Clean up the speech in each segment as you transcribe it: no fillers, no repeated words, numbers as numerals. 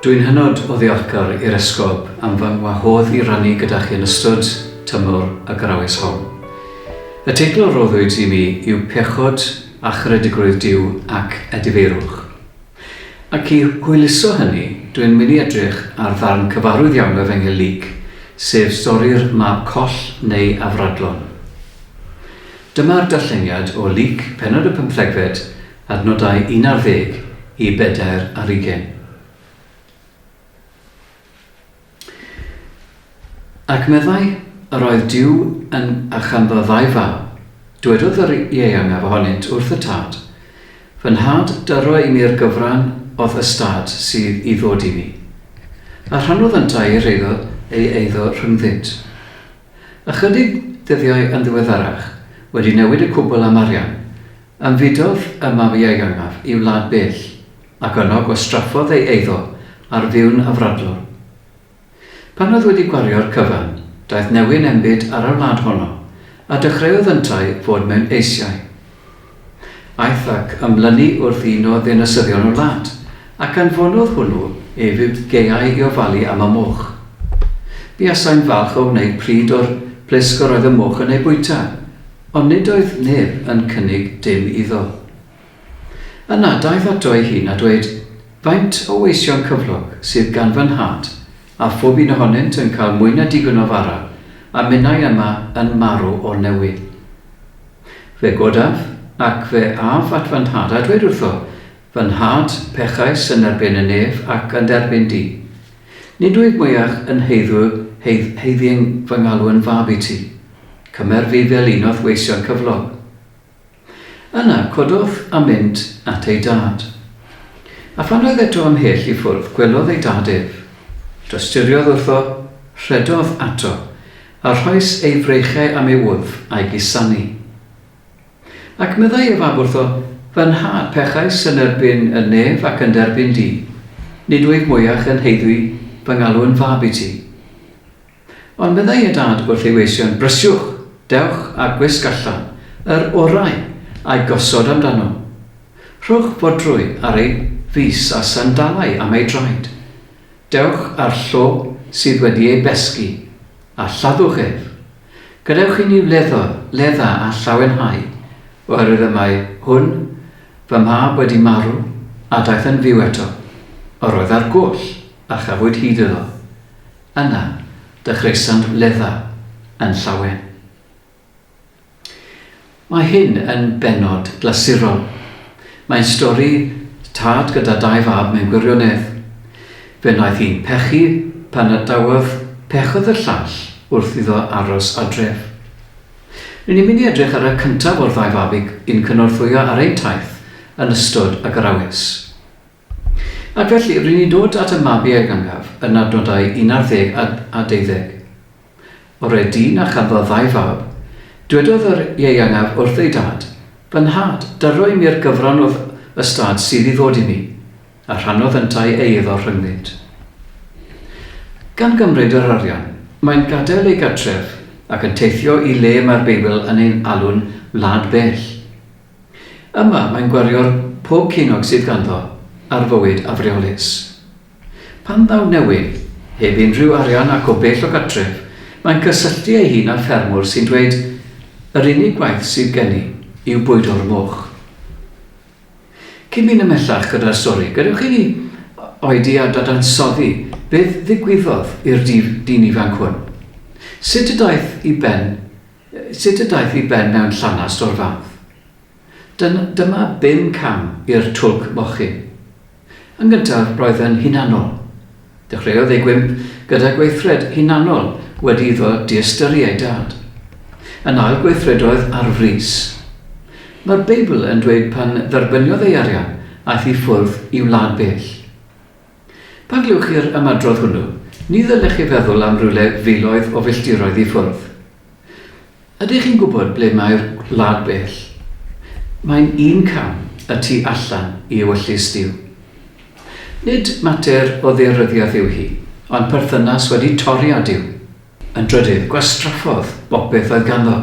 Dwi'n hynod o ddiolchgar i'r esgob am fy ngwahodd i rannu gyda chi yn ystod tymor y Grawys hon. Y teitl o roddwyd i mi yw Pechod a Chredigrwydd Duw ac edifeirwch. Ac i hwyluso hynny, dwi'n mynd i edrych ar ddarn cyfarwydd iawn o Efengyl Luc, sef stori'r mab coll neu afradlon. Dyma'r darlleniad o Luc, pennod y 15, adnodau 11 i 24. Ac meddai yr oedd Duw yn achando ddau fab, dywedodd yr ieuangaf ohonynt wrth y tad, fy nhad dyro i mi'r gyfran oedd ystad sydd i ddod i mi. A rhannodd yntau ei eiddo rhyngddynt. Ychydig dyddiau yn ddiweddarach wedi newid y cwbl am arian, ymfudodd y mab ieuangaf i wlad bell, ac yno gwastraffodd ei eiddo ar fiwn afradlon. Pan oedd wedi gwario'r cyfan, daeth newyn embyd ar y wlad honno, a dechreuodd yntau fod mewn eisiau. Aeth ac ymlynu wrth un o ddinasyddion o'r wlad, ac anfonodd hwnnw ef geiau i ofalu am y moch. Buasai'n falch o wneud pryd o'r plisg yr oedd y moch yn ei bwyta, ond nid oedd neb yn cynnig dim iddo. Yna daeth ato ei hun a dweud, faint o weision cyflog sydd gan fy nhad, a phob un ohonynt yn cael mwy na digon o fara, a minnau yma yn marw o'r newyn. Fe godaf, ac fe af at fy nhad a dweud wrtho, fy nhad pechais yn erbyn y nef ac yn derbyn di. Nid wyf mwyach yn heiddi'n fy ngalw yn fab i ti. Cymer fi fel unodd weision cyflog. Yna cododd a mynd at ei dad. A phan oedd eto ymhell i ffwrdd, gwelodd ei dad ef. Dostyriodd wrtho, rhedodd ato, a rhoes ei freichau am ei wddf a'i gusanu. Ac meddai y fab wrtho, fy nhad pechais yn erbyn y nef ac yn derbyn di, nid wyf mwyach yn heiddwi fy ngalw yn fab i ti. Ond meddai y dad wrth ei weision, brysiwch, dewch a gwisg allan, yr orau a'i gosod amdano. Rhowch fodrwy ar ei fus a sandalau am ei droed. Dewch ar llo sydd wedi ei besgu, a lladdwch ef. Gadewch i ni ledda a llawenhau, oherwydd y mae hwn, fy mab wedi marw, a daeth yn fyw eto, a roedd ar goll a chafwyd hyd iddo. Yna, dechreusa'n ledda yn llawen. Mae hyn yn bennod glasurol. Mae'n stori tad gyda dau fab mewn gwirionedd. Fe wnaeth hi'n pechu pan adawodd pechodd y llall wrth iddo aros adref. Rydyn ni'n mynd i edrych ar y cyntaf o'r ddau fab i'n cynorthwyo ar ein taith yn ystod y Grawys. Ac felly, rydyn ni'n dod at y mab ieuangaf yn adnodau 11 a 12. O'r dyn a chanddo ddau fab, dywedodd yr ieuangaf wrth ei dad, fy nhad, dyro i mi'r gyfran o ystad sydd i ddod i mi, a rhannodd yntau ei iddo rhyngddynt. Gan gymryd yr arian, mae'n gadael ei gartref ac yn teithio i le mae'r Beibl yn ein alw'n wlad bell. Yma mae'n gwario'r pob cinog sydd ganddo ar fywyd afreolus. Pan ddaw newyn, heb unrhyw arian ac o bell o gartref, mae'n cysylltu ei hun â ffermwr sy'n dweud, yr unig gwaith sydd gen i yw bwydo'r moch. Cyn mynd ymellach gyda'r stori, gadewch i ni oedi a dadansoddi beth ddigwyddodd i'r dyn ifanc hwn. Sut y daeth i ben mewn llanast o'r fath? Dyma 5 cam i'r twlc mochyn. Yn gyntaf, roedd yn hunanol. Dechreuodd ei gwymp gyda gweithred hunanol wedi iddo diastyru ei dad. Yn ail gweithredoedd ar frys. Mae'r Beibl yn dweud pan dderbyniodd ei arian aeth i ffwrdd i wlad bell. Pan glywch chi'r ymadrodd hwnnw, ni ddylech chi feddwl am rywle filoedd o filltiroedd i ffwrdd. Ydych chi'n gwybod ble mae'r wlad bell? Mae'n 1 cam y tu allan i ewyllus Duw. Nid mater o ddearyddiaeth yw hi, ond perthynas wedi torri â Duw. Yn drydydd, gwastraffodd bopeth oedd ganddo.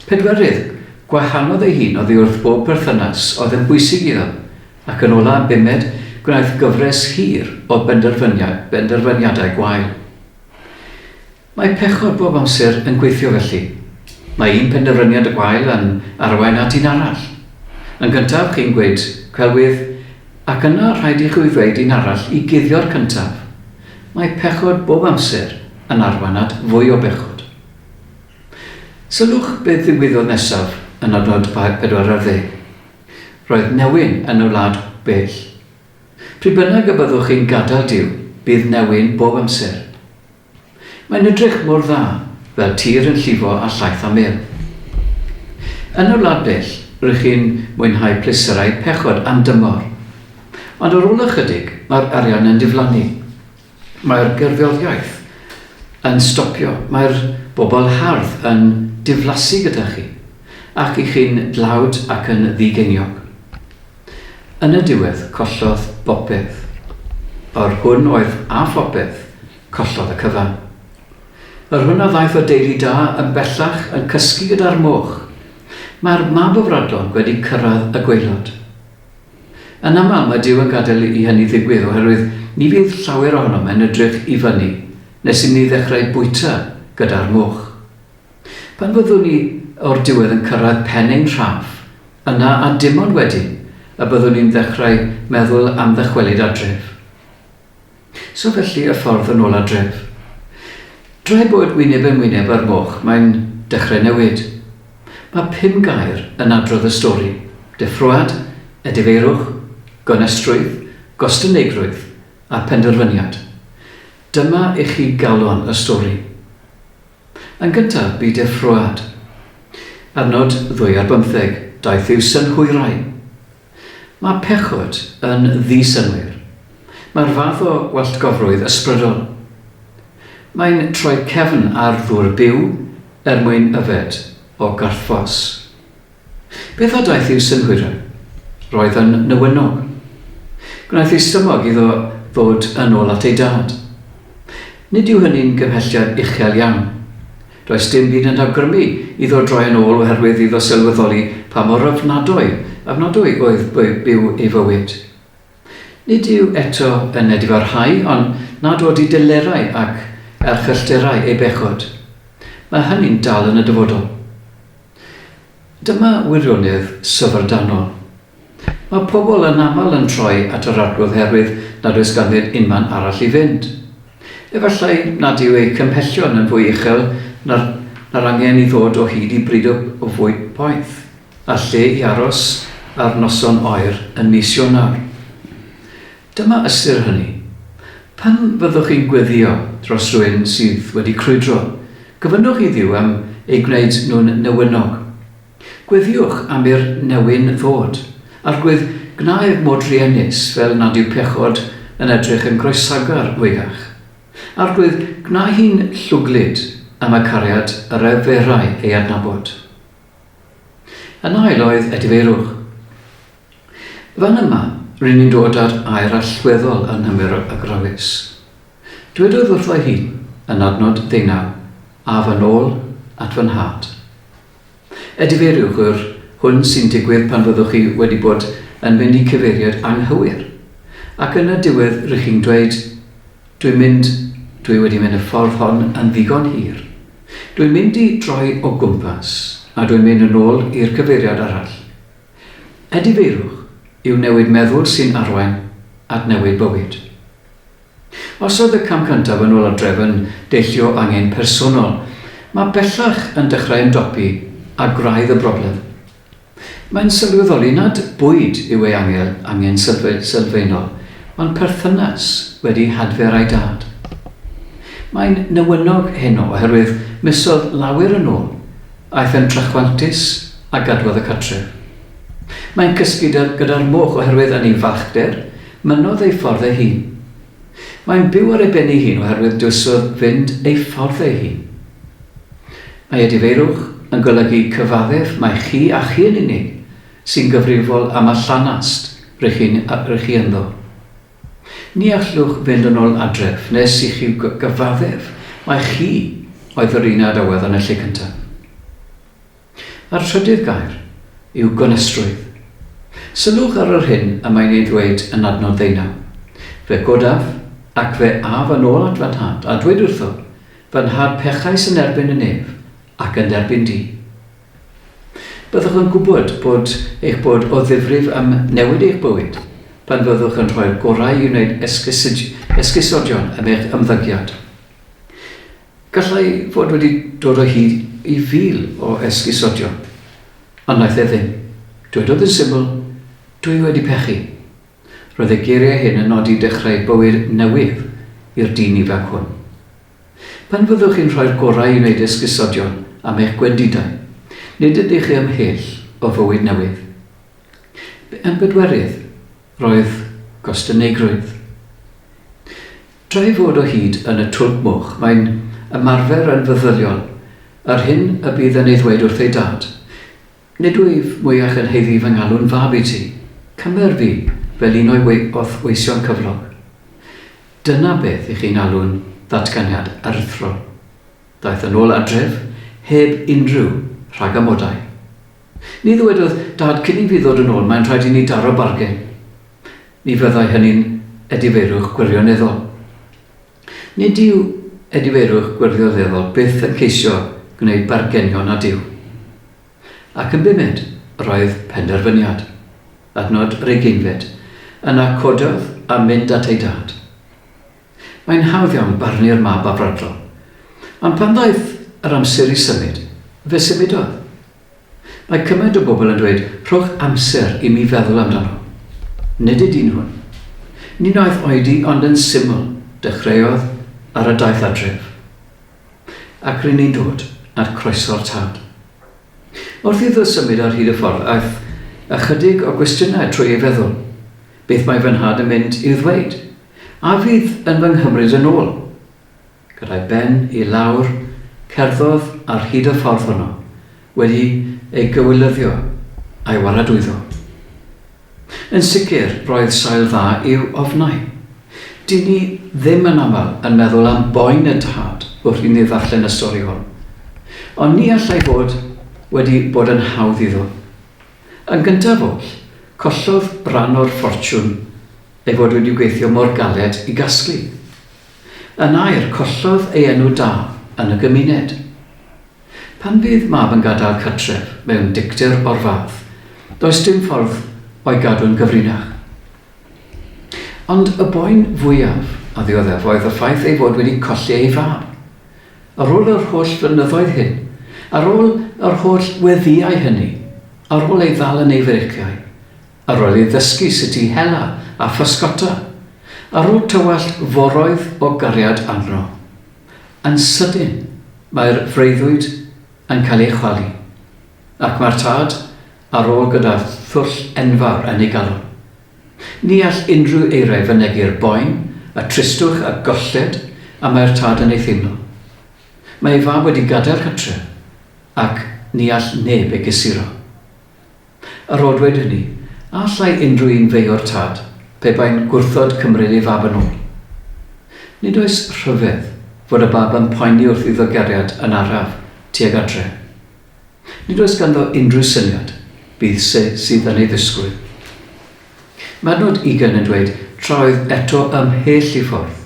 Pedwerydd, gwahanodd ei hun oddi wrth bob perthynas oedd yn bwysig iddo, ac yn ola 5, gwnaeth gyfres hir o benderfyniadau gwael. Mae pechod bob amser yn gweithio felly. Mae un penderfyniad y gwael yn arwain at un arall. Yn gyntaf chi'n gweud celwydd, ac yna rhaid i chi ddweud un arall i guddio'r cyntaf. Mae pechod bob amser yn arwain at fwy o bechod. Sylwch beth ddigwyddodd nesaf yn adnod 40. Roedd newyn yn y wlad bell. Pryd bynnag y byddwch chi'n gadael Duw, bydd newyn bob amser. Mae'n edrych mor dda, fel tir yn llifo a llaeth am mel. Yn y wlad bell, rydych chi'n mwynhau pleserau pechod am dymor. Ond ar ôl ychydig, mae'r arian yn diflannu. Mae'r gerddoriaeth yn stopio. Mae'r bobl hardd yn diflasu gyda chi, ac i chi'n dlawd ac yn ddigeiniog. Yn y diwedd, collodd bopeth. O'r hwn oedd a phopeth, collodd y cyfan. Yr hwnna ddaeth o deulu da yn bellach yn cysgu gyda'r moch. Mae'r mab o fradlon wedi cyrraedd y gwaelod. Yn aml mae Duw yn gadael i hynny ddigwydd oherwydd ni fydd llawer ohonom yn edrych i fyny nes i ni ddechrau bwyta gyda'r moch. Pan fyddwn ni o'r diwedd yn cyrraedd pen ein rhaff, yna a dim ond wedyn y byddwn ni'n ddechrau meddwl am ddychwelyd adref. So felly y ffordd yn ôl adref. Drai bod wyneb yn wyneb ar moch, mae'n dechrau newid. Mae 5 gair yn adrodd y stori. Deffroad, edifeirwch, gonestrwydd, gostyneigrwydd a penderfyniad. Dyma i chi galon y stori. Yn gyntaf, bu deffroad. Adnod 2-15, daeth i'w synhwyrau. Mae pechod yn ddisynwyr. Mae'r fath o walltgofrwydd ysbrydol. Mae'n troi cefn ar ddŵr byw mwyn yfed o garthfos. Beth o daeth i'w synhwyrau? Roedd yn newynog. Gwnaeth ei stymog iddo ddod yn ôl at ei dad. Nid yw hynny'n gymhelliad uchel iawn. Does dim byd yn awgrymu iddo droi yn ôl oherwydd iddo sylweddoli pa mor ofnadwy oedd byw ei fywyd. Nid yw eto yn edifarhau, ond nad oedd i delerau ac erchyllterau ei bechod. Mae hynny'n dal yn y dyfodol. Dyma wirionedd syfrdanol. Mae pobl yn aml yn troi at yr arglwydd herwydd nad oes ganddyn unman arall i fynd. Efallai nad yw eu cymhellion yn fwy uchel na'r angen i ddod o hyd i bryd o fwyd poeth, a lle i aros ar noson oer yn mis Ionawr. Dyma ystyr hynny. Pan fyddwch chi'n gweddio dros rhywun sydd wedi crwydro, gyfynnwch i Dduw am ei gwneud nhw'n newynog. Gweddiwch am i'r newyn ddod, a'r gwydd gnau'r mod rienus fel nad yw pechod yn edrych yn groesagar fwyach. A'r gwydd gnau hi'n llwglyd am y cariad yr eferau ei adnabod. Yn ail oedd edifeirwch. Fan yma, rydyn ni'n dod ar air allweddol yn Nhymr y Grawys. Dywedodd wrtho hi yn adnod 19, a fy nôl at fy nhad. Edifeirwch yw'r hwn sy'n digwydd pan fyddwch chi wedi bod yn mynd i cyfeiriad anghywir. Ac yn y diwedd rydych chi'n dweud, dwi wedi mynd y ffordd hon yn ddigon hir. Dwi'n mynd i droi o gwmpas, a dwi'n mynd yn ôl i'r cyfeiriad arall. Edifeirwch yw newid meddwl sy'n arwain at newid bywyd. Os oedd y cam cyntaf yn ôl adref yn deillio angen personol, mae bellach yn dechrau ymdopi a graidd y broblem. Mae'n sylweddoli nad bwyd yw ei angen sylfaenol, ond perthynas wedi hadfer ei dad. Mae'n newynog heno oherwydd misodd lawer yn ôl, aeth yn trachwantus a gadwodd y cartref. Mae'n cysgu gyda'r moch oherwydd yn ei fachder, mynodd ei ffordd ei hun. Mae'n byw ar ei ben ei hun oherwydd dwysodd fynd ei ffordd ei hun. Mae edifeirwch yn golygu cyfaddef mae chi a chi yn unig sy'n gyfrifol am y llanast rydych chi ynddo. Ni allwch fynd yn ôl adref nes i chi gyfaddef mae chi oedd yr un adawedd yn y lle cyntaf. A'r trydydd gair yw gonestrwydd. Sylwch ar yr hyn y mae'n ei ddweud yn adnod 19. Fe godaf ac fe af yn ôl at fy nhad, a dweud wrtho, fy nhad pechais yn erbyn y nef ac yn erbyn di. Byddwch yn gwybod bod eich bod o ddifrif am newid eich bywyd pan fyddwch yn rhoi'r gorau i wneud esgusodion am eich ymddygiad. Gallai fod wedi dod o hyd i fil o esgusodion, ond naeth e ddim. Dwedodd yn syml, dwi wedi pechu. Roedd y geiriau hyn yn nodi dechrau bywyd newydd i'r dyn ifanc hwn. Pan fyddwch chi'n rhoi'r gorau i wneud esgusodion am eich gwendidau, nid ydych chi ymhell o fywyd newydd. Yn bedwerydd, roedd gostyneigrwydd. Tra i fod o hyd yn y twlc moch, mae'n ymarfer yn feddyliol ar hyn y bydd yn ei ddweud wrth ei dad. Nid wyf mwyach yn heiddi fy ngalw'n fab i ti, cymer fi fel un o'i weision cyflog. Dyna beth i chi'n alw'n ddatganiad aruthrol. Daeth yn ôl adref heb unrhyw rhag amodau. Ni ddwedodd dad cyn i fi ddod yn ôl, mae'n rhaid i ni daro bargen. Ni fyddai hynny'n edifeirwch gwirioneddol. Nid yw edifeirwch gwirioneddol byth yn ceisio gwneud bargenion a diw. Ac yn bumed, roedd penderfyniad, adnod 20, yna cododd a mynd at ei dad. Mae'n hawdd iawn barnu'r mab afradlol, ond pan ddaeth yr amser i symud, fe symudodd. Mae cymaint o bobl yn dweud, rhowch amser i mi feddwl amdano. Nid ydyn nhw. Ni wnaeth oedi ond yn syml dechreuodd ar y daith adref. Ac rydyn ni'n dod at croeso'r tad. Wrth iddo symud ar hyd y ffordd, aeth ychydig o gwestiynau trwy ei feddwl. Beth mae fy nhad yn mynd i'w ddweud? A fydd yn fy nghymryd yn ôl? Gyda'i ben i lawr, cerddodd ar hyd y ffordd hwnnw, wedi ei gywilyddio a'i waradwyddo. Yn sicr, roedd sail dda i'w ofnau. Dyn ni ddim yn aml yn meddwl am boen y tad wrth i ni ddarllen y stori hwn. Ond ni allai fod wedi bod yn hawdd iddo. Yn gyntaf oll, collodd bran o'r ffortiwn ei fod wedi gweithio mor galed i gasglu. Yn air, collodd ei enw da yn y gymuned. Pan fydd mab yn gadael cartref mewn dicter o'r fath, does dim ffordd o'i gadw'n gyfrinach. Ond y boen fwyaf a ddioddef oedd y ffaith ei fod wedi colli ei fab. Ar ôl yr holl flynyddoedd hyn, ar ôl yr holl weddiau hynny, ar ôl ei ddal yn ei fericiau, ar ôl ei ddysgu sut i hela a physgota, ar ôl tywallt foroedd o gariad anro, yn sydyn mae'r freuddwyd yn cael ei chwalu, ac mae'r tad ar ôl gyda thwll enfawr yn ei galon. Ni all unrhyw eiriau fynegu'r boen, y tristwch a golled, a mae'r tad yn ei theimlo. Mae ei fab wedi gadael cartref, ac ni all neb ei gysuro. Ar ôl dweud hynny, allai unrhyw un feio'r tad, pe bain gwrthod cymryd ei fab yn ôl. Nid oes rhyfedd fod y bab yn poeni wrth iddo geriad yn araf tuag adre. Nid oes ganddo unrhyw syniad bydd sydd yn ei ddisgwyl. Mae adnod 20 yn dweud, tra oedd eto ymhell i ffordd,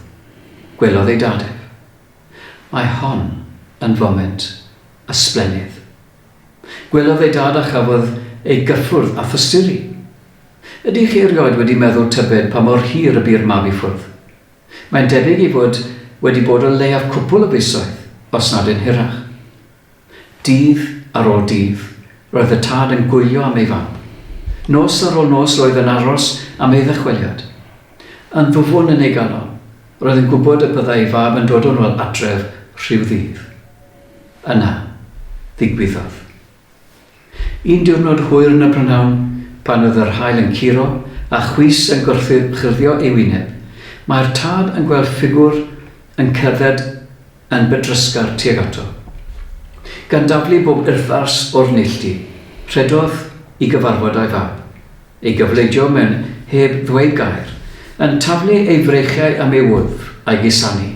gwelodd ei dadef. Mae hon yn foment ysblenydd. Gwelodd ei dad a chafodd ei gyffwrdd a thysturi. Ydych chi erioed wedi meddwl tybed pa mor hir y by'r mab i ffwrdd? Mae'n debyg i fod wedi bod o leiaf cwpl o fisoedd, os nad yn hirach. Dydd ar ôl dydd, roedd y tad yn gwylio am ei fab. Nos ar ôl nos roedd yn aros am ei ddychweliad. Yn ddwfwn yn ei galon, roedd yn gwybod y byddai ei fab yn dod o'n ôl adref rhyw ddydd. Yna, ddigwyddodd. Un diwrnod hwyr yn y prynawn, pan oedd yr haul yn curo a chwys yn gwrthio ei wyneb, mae'r tad yn gweld ffigwr yn cerdded yn bedrysgar tuag ato. Gan daflu bob urthars o'r neilltu, rhedodd i gyfarfod ei fab, ei gyfleidio mewn heb ddweud gair, yn taflu ei frechiau am ei wddf a'i gisanu.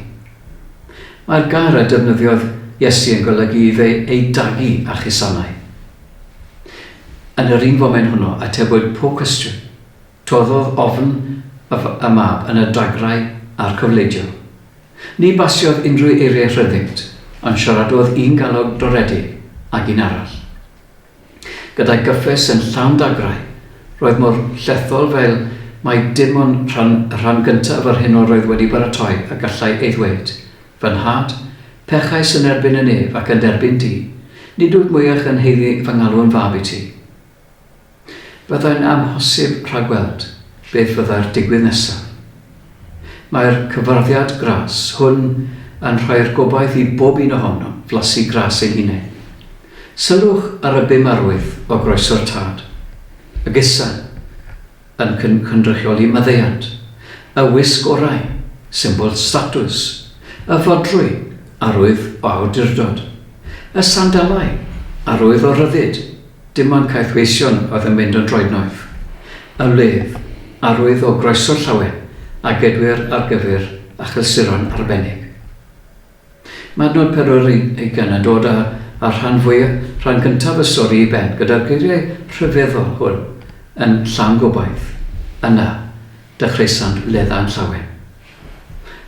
Mae'r gair a defnyddiodd Iesu yn golygu ei dagu a chisanau. Yn yr un foment hwnnw atebwyd pob cwestiwn, toddodd ofn y mab yn y dagrau a'r cyfleidio. Ni basiodd unrhyw eiriau rhyddynt, ond siaradodd un galog doredig ac un arall. Gyda'i gyffes yn llawn dagrau, roedd mor llethol fel mae dim ond rhan gyntaf yr hyn o'r roedd wedi baratoi a gallai ei ddweud. Fy nhad, pechais yn erbyn y nef ac yn derbyn di, nid wyt mwyach yn heiddi fy ngalw'n fab i ti. Byddai'n amhosib rhagweld beth fyddai'r digwydd nesaf. Mae'r cyfarddiad gras hwn yn rhoi'r gobaith i bob un ohonom flasu gras ei hunain. Sylwch ar y 5 arwydd o groeso'r tad. Y gusa yn cynrychioli maddeuant, y wisg orau, symbol statws, y fodrwy, arwydd o awdurdod, y sandalau, arwydd o ryddid, dim ond caethweision oedd yn mynd yn droednoeth, y ledd, arwydd o groeso llawen, a gedwyr ar gyfer a chylsuron arbennig. Mae adnod 40 yn dod â'r rhan gyntaf y stori i ben gyda'r geiriau rhyfeddol hwn yn llawn gobaith. Yna, dechreusan ledda'n llawen.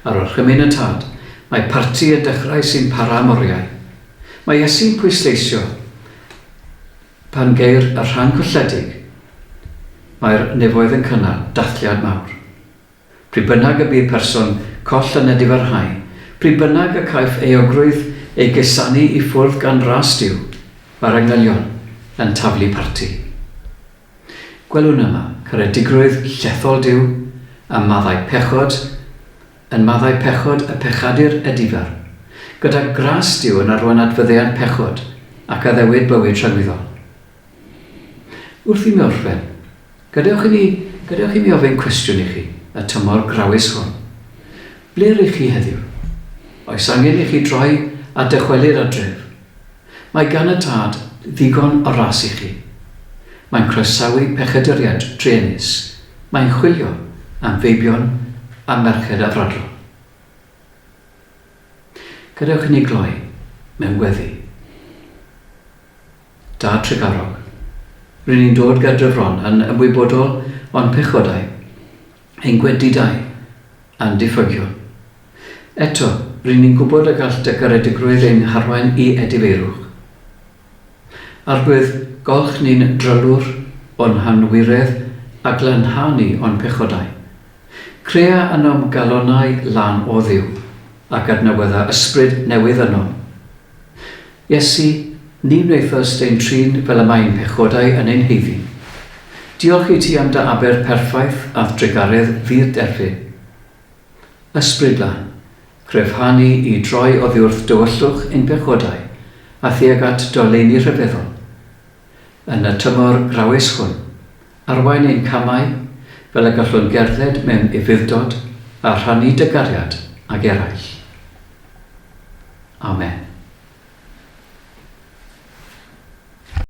Ar orchymyn y tad, mae parti yn dechrau sy'n para moriau. Mae Iesu'n pwysleisio pan geir y rhan colledig. Mae'r nefoedd yn cynnal dathliad mawr. Pryd bynnag y bydd person coll yn edifarhau, pryd bynnag y caiff ei ogrwydd ei gesanu i ffwrdd gan ras diw, mae'r anghenion yn taflu parti. Gwelwn yma caredigrwydd llethol diw a maddau pechod, yn maddau pechod y pechadur edifar, gyda gras diw yn arwain at fyddean pechod ac addewid bywyd rhagwyddol. Wrth i mi orffen, gadewch i mi ofyn cwestiwn i chi, y tymor Grawys hwn. Ble rydych chi heddiw? Oes angen i chi droi a dychwelyd adref? Mae gan y tad ddigon o ras i chi. Mae'n croesawu pechaduriad druenus. Mae'n chwilio am feibion a merched afradlon. Gadewch i ni gloi mewn gweddi. Dad Tregarog, rydyn ni'n dod ger dyfron yn ymwybodol o'n pechodau, ein gwedidau a'n diffygion. Eto, rydyn ni'n gwybod y gall dy garedigrwydd ein harwain i edifeirwch. Argwydd golch ni'n drylwr o'n hanwiredd a glanhanu o'n pechodau. Crea ynom galonau lan o ddiw ac adnewydda ysbryd newydd yno. Iesu, ni wnaethos dein trin fel y mae'n pechodau yn ein heiddi. Diolch i ti am dy aber perffaith a dregaredd fydd derbyn. Ysbryd lan, crefhanu i droi oddi wrth dywyllwch ein pechodau a thuag at doleini rhyfeddol. Yn y tymor Grawys hwn, arwain ein camau fel y gallwn gerdded mewn ufuddod a rhannu dy gariad ag eraill. Amen.